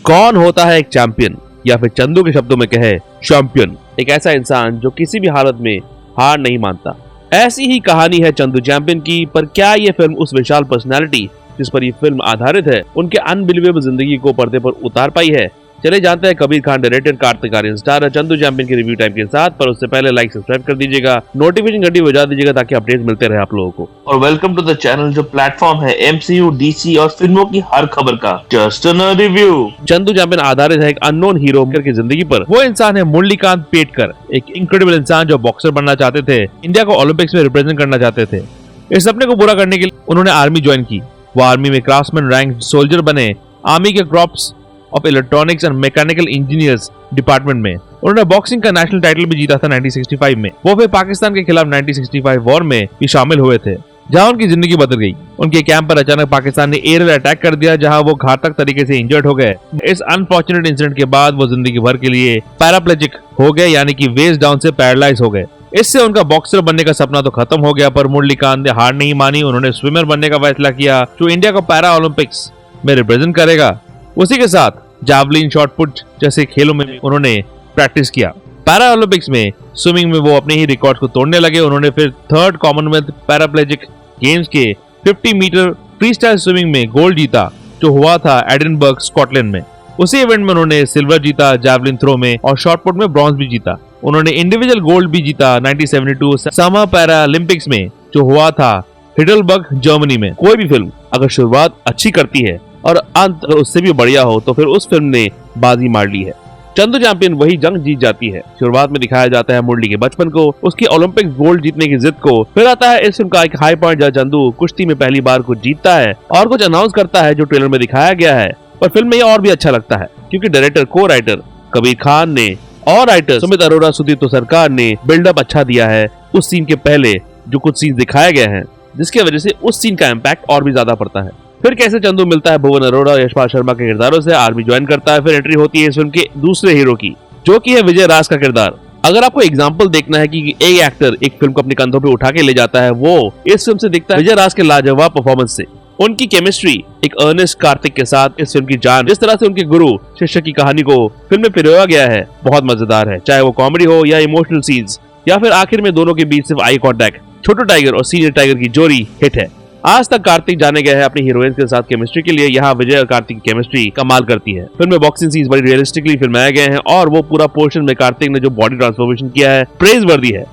कौन होता है एक चैंपियन, या फिर चंदू के शब्दों में कहे चैंपियन, एक ऐसा इंसान जो किसी भी हालत में हार नहीं मानता। ऐसी ही कहानी है चंदू चैंपियन की। पर क्या ये फिल्म उस विशाल पर्सनालिटी जिस पर ये फिल्म आधारित है, उनके अनबिलीवेबल जिंदगी को पर्दे पर उतार पाई है? चले जानते हैं Kabir Khan director, Kartik Aaryan star Chandu champion के रिव्यू टाइम के साथ। पर उससे पहले लाइक सब्सक्राइब कर दीजिएगा, नोटिफिकेशन घंटी बजा दीजिएगा ताकि अपडेट्स मिलते रहे आप लोगों को। और वेलकम टू द चैनल जो प्लेटफॉर्म है एमसीयू, डीसी और फिल्मों की हर खबर का just a review. Chandu champion आधारित है एक अननोन हीरो की जिंदगी पर। वो इंसान है मुरलीकांत पेटकर, एक इनक्रेडिबल इंसान जो बॉक्सर बनना चाहते थे, इंडिया को ओलंपिक्स में रिप्रेजेंट करना चाहते थे। इस सपने को पूरा करने के लिए उन्होंने आर्मी ज्वाइन की। वो आर्मी में क्राफ्ट्समैन रैंक सोल्जर बने। आर्मी के crops of electronics and mechanical engineers department में उन्होंने बॉक्सिंग का नेशनल टाइटल भी जीता था 1965 में। वो फिर पाकिस्तान के खिलाफ 1965 वॉर में भी शामिल हुए थे, जहां उनकी जिंदगी बदल गई। उनके कैंप पर अचानक पाकिस्तान ने एयर अटैक कर दिया, जहां वो घातक तरीके से इंजर्ड हो गए। इस अनफॉर्चुनेट इंसिडेंट के बाद वो जिंदगी भर के लिए पैराप्लेजिक हो गए, यानी कि वेस्ट डाउन से पैरालाइज हो गए। इससे उनका बॉक्सर बनने का सपना तो खत्म हो गया। पर मुरलीकांत ने हार नहीं मानी। उन्होंने स्विमर बनने का फैसला किया जो इंडिया को पैरा ओलंपिक्स में रिप्रेजेंट करेगा। उसी के साथ जावलिन, शॉटपुट जैसे खेलों में भी उन्होंने प्रैक्टिस किया। पैरा ओलंपिक्स में स्विमिंग में वो अपने ही रिकॉर्ड को तोड़ने लगे। उन्होंने फिर 3rd कॉमनवेल्थ पैराप्लेजिक गेम्स के 50 मीटर फ्रीस्टाइल स्विमिंग में गोल्ड जीता, जो हुआ था एडिनबर्ग, स्कॉटलैंड में। उसी इवेंट में उन्होंने सिल्वर जीता जावलिन थ्रो में, और शॉटपुट में ब्रॉन्ज भी जीता। उन्होंने इंडिविजुअल गोल्ड भी जीता 1972 समर पैरालंपिक्स में, जो हुआ था हिडलबर्ग, जर्मनी में। कोई भी फिल्म अगर शुरुआत अच्छी करती है और अंत उससे भी बढ़िया हो तो फिर उस फिल्म ने बाजी मार ली है। चंदू चैंपियन वही जंग जीत जाती है। शुरुआत में दिखाया जाता है मुरली के बचपन को, उसकी ओलंपिक गोल्ड जीतने की जिद को। फिर आता है इस फिल्म का एक हाई पॉइंट जहाँ चंदू कुश्ती में पहली बार कुछ जीतता है और कुछ अनाउंस करता है जो ट्रेलर में दिखाया गया है। पर फिल्म में ये और भी अच्छा लगता है क्योंकि डायरेक्टर, को राइटर कबीर खान ने और राइटर सुमित अरोड़ा, सुदीप्तो सरकार ने बिल्डअप अच्छा दिया है उस सीन के पहले जो कुछ सीन दिखाए गए हैं, जिसकी वजह से उस सीन का इम्पैक्ट और भी ज्यादा पड़ता है। फिर कैसे चंदू मिलता है भुवन अरोड़ा और यशपाल शर्मा के किरदारों से, आर्मी ज्वाइन करता है। फिर एंट्री होती है इस फिल्म के दूसरे हीरो की, जो कि है विजय राज का किरदार। अगर आपको एग्जांपल देखना है कि एक एक्टर एक फिल्म को अपने कंधों पे उठा के ले जाता है, वो इस फिल्म से दिखता है विजय राज के लाजवाब परफॉर्मेंस से। उनकी केमिस्ट्री एक अर्नेस्ट कार्तिक के साथ इस फिल्म की जान, जिस तरह से उनके गुरु शिष्य की कहानी को फिल्म में पिरोया गया है, बहुत मजेदार है। चाहे वो कॉमेडी हो या इमोशनल सीन्स, या फिर आखिर में दोनों के बीच सिर्फ आई कॉन्टैक्ट। छोटू टाइगर और सीनियर टाइगर की जोड़ी हिट है। आज तक कार्तिक जाने गए हैं अपनी हीरोइन के साथ केमिस्ट्री के लिए। यहाँ विजय और कार्तिक की केमिस्ट्री कमाल करती है। फिल्म में बॉक्सिंग सीन्स बड़ी रियलिस्टिकली फिल्माए गए हैं और वो पूरा पोर्शन में कार्तिक ने जो बॉडी ट्रांसफॉर्मेशन किया है, प्रेज वर्दी है।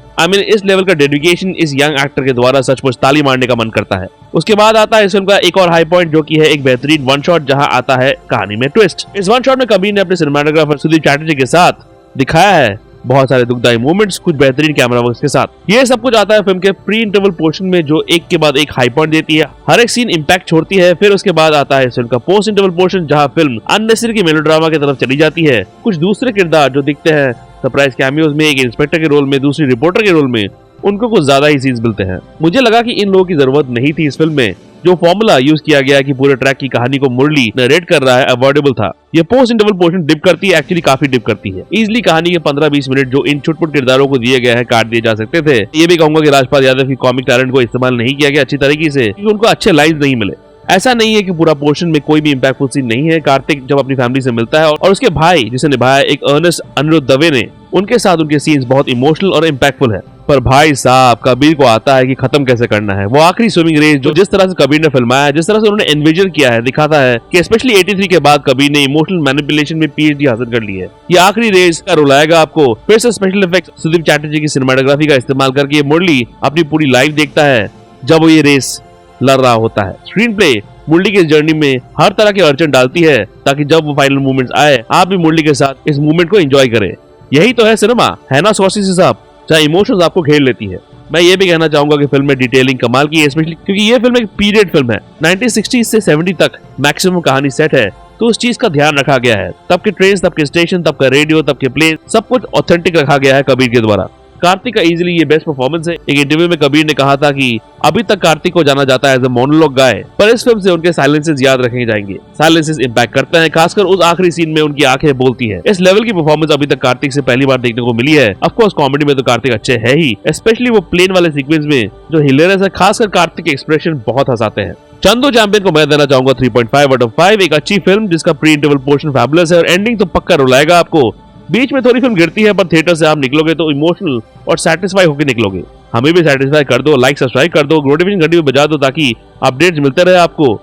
इस लेवल का डेडिकेशन इस यंग एक्टर के द्वारा सचमुच ताली मारने का मन करता है। उसके बाद आता है इस फिल्म का एक और हाई पॉइंट, जो की है एक बेहतरीन वन शॉट, जहाँ आता है कहानी में ट्विस्ट। इस वन शॉट में कबीर ने अपने सिनेमाटोग्राफर सुदीप चैटर्जी के साथ दिखाया है बहुत सारे दुखदाई मूवमेंट्स, कुछ बेहतरीन कैमरा वर्क के साथ। ये सब कुछ आता है फिल्म के प्री इंटरवल पोर्शन में, जो एक के बाद एक हाई पॉइंट देती है। हर एक सीन इंपैक्ट छोड़ती है। फिर उसके बाद आता है फिल्म का पोस्ट इंटरवल पोर्शन, जहाँ फिल्म अननेसेसरी मेलोड्रामा की तरफ चली जाती है। कुछ दूसरे किरदार जो दिखते हैं सरप्राइज कैमियोज में, एक इंस्पेक्टर के रोल में, दूसरी रिपोर्टर के रोल में, उनको कुछ ज्यादा ही सीन्स मिलते हैं। मुझे लगा कि इन लोगों की जरूरत नहीं थी इस फिल्म में। जो फॉर्मूला यूज किया गया है कि पूरे ट्रैक की कहानी को मुरली नरेट कर रहा है, अवॉइडेबल था। ये पोस्ट इंटरवल पोर्शन डिप करती है, एक्चुअली काफी डिप करती है। इजिली कहानी के 15-20 मिनट जो इन छुटपुट किरदारों को दिए गए हैं काट दिए जा सकते थे। ये भी कहूंगा कि राजपाल यादव की कॉमिक टैलेंट को इस्तेमाल नहीं किया गया अच्छी तरीके से, क्योंकि उनको अच्छे लाइन्स नहीं मिले। ऐसा नहीं है कि पूरा पोर्शन में कोई भी इम्पैक्टफुल सीन नहीं है। कार्तिक जब अपनी फैमिली से मिलता है और उसके भाई जिसे निभाया एक अर्नेस्ट अनिरुद्ध दवे ने, उनके साथ उनके सीन्स बहुत इमोशनल और इम्पैक्टफुल है। पर भाई साहब, कबीर को आता है कि खत्म कैसे करना है। वो आखिरी स्विमिंग रेस जो जिस तरह से कबीर ने फिल्माया है, जिस तरह से उन्होंने एनविजन किया है, दिखाता है कि स्पेशली 83 के बाद कबीर ने इमोशनल मैनिपुलेशन में PhD हासिल कर ली है। ये आखिरी रेस का रुलाएगा आपको। फिर से स्पेशल इफेक्ट्स सुदीप चैटर्जी की सिनेमाटोग्राफी का इस्तेमाल करके मुरली अपनी पूरी लाइफ देखता है जब वो ये रेस लड़ रहा होता है। स्क्रीन प्ले मुरली के जर्नी में हर तरह के अड़चन डालती है ताकि जब वो फाइनल मूवमेंट्स आए, आप भी मुरली के साथ इस मूवमेंट को एंजॉय करें। यही तो है सिनेमा, है ना स्कॉर्सेज़े साहब? चाहे इमोशंस आपको घेर लेती है। मैं ये भी कहना चाहूंगा कि फिल्म में डिटेलिंग कमाल की है, स्पेशली क्योंकि ये फिल्म एक पीरियड फिल्म है। 1960 से 70 तक मैक्सिमम कहानी सेट है, तो उस चीज का ध्यान रखा गया है। तब के ट्रेन, तब के स्टेशन, तब का रेडियो, तब के प्लेन, सब कुछ ऑथेंटिक रखा गया है कबीर के द्वारा। कार्तिक का इजीली ये बेस्ट परफॉर्मेंस है। एक इंटरव्यू में कबीर ने कहा था कि अभी तक कार्तिक को जाना जाता है एज अ मोनोलॉग गाय, पर इस फिल्म से उनके साइलेंसेस याद रखे जाएंगे। साइलेंसेस इंपैक्ट करते हैं, खासकर उस आखिरी सीन में उनकी आंखें बोलती है। इस लेवल की परफॉर्मेंस अभी तक कार्तिक से पहली बार देखने को मिली है। ऑफ कोर्स कॉमेडी में तो कार्तिक अच्छे है ही, स्पेशली वो प्लेन वाले सीक्वेंस में जो हिलेरियस है। खासकर कार्तिक के एक्सप्रेशन बहुत हंसाते हैं। चंदू चैंपियन को मैं देना चाहूंगा 3.5 आउट ऑफ 5। एक अच्छी फिल्म जिसका प्री इंटरवल पोर्शन फैबुलस है और एंडिंग तो पक्का रुलाएगा आपको। बीच में थोड़ी फिल्म गिरती है पर थिएटर से आप निकलोगे तो इमोशनल और सेटिस्फाई होकर निकलोगे। हमें भी सेटिस्फाई कर दो, लाइक सब्सक्राइब कर दो, नोटिफिकेशन घंटी भी बजा दो ताकि अपडेट्स मिलते रहे आपको।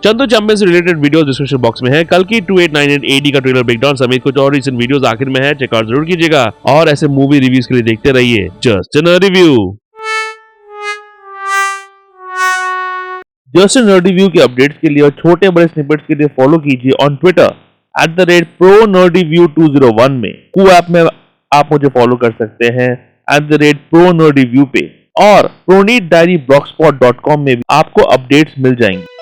चंदू चैंपियन से रिलेटेड वीडियो डिस्क्रिप्शन बॉक्स में है। कल की 2898 AD का ट्रेलर ब्रेकडाउन समेत कुछ और रीसेंट वीडियोस आखिर में है, चेकआउट जरूर कीजिएगा और ऐसे मूवी रिव्यूज के लिए देखते रहिए just in review. Just in review के अपडेट्स के लिए और छोटे बड़े स्निपेट्स के लिए फॉलो कीजिए ऑन ट्विटर @ProNerdReview201 में। कू ऐप में आप मुझे फॉलो कर सकते हैं @ProNerdReview पे और ProNeedDiaryBlogspot.com में भी आपको अपडेट्स मिल जाएंगे।